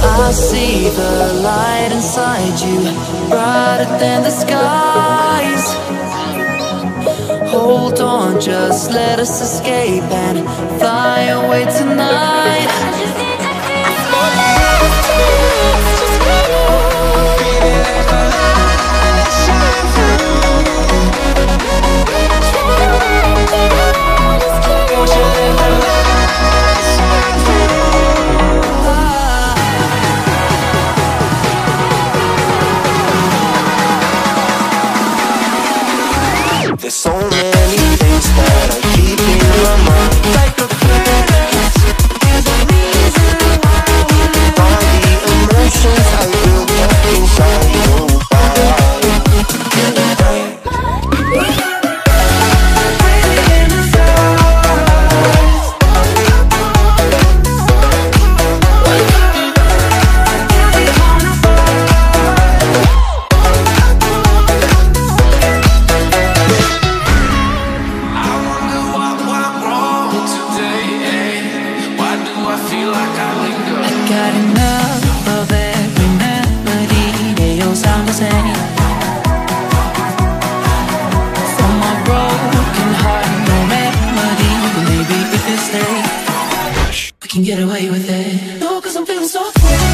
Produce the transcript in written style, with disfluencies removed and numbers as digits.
I see the light inside you, brighter than the skies. Hold on, just let us escape and fly away tonight. There's so many things that are keeping my mind like a past. I feel like I linger. I got enough of every melody. They all sound the same. For my broken heart, no remedy. But maybe if you stay, we can get away with it. No, 'cause I'm feeling so free.